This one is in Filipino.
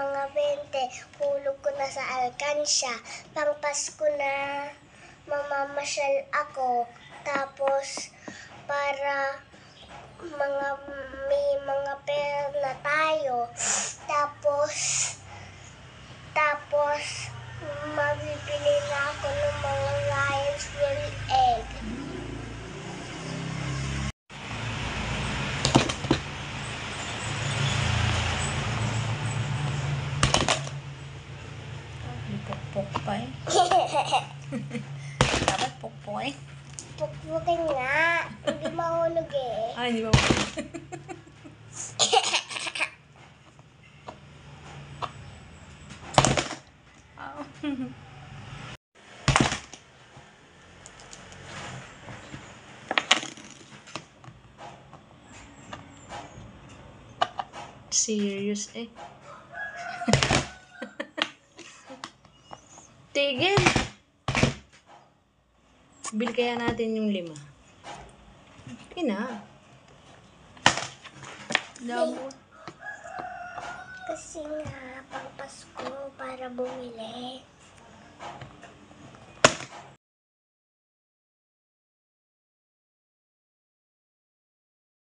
mga 20, hulog ko na sa alkansya. Pang Pasko na mamamasyal ako. Tapos, para may mga pera na tayo. Tapos, mabibili na ako ng mga Lions Will Egg. Pukpuk pa eh. Dapat pukpuk eh. Pukpukin nga. Hindi mahulog eh. Ay, hindi ba? Serious eh. Tigil! Bili kaya natin yung 5. Okay na. Dabo. Kasi nga, pang Pasko para bumili.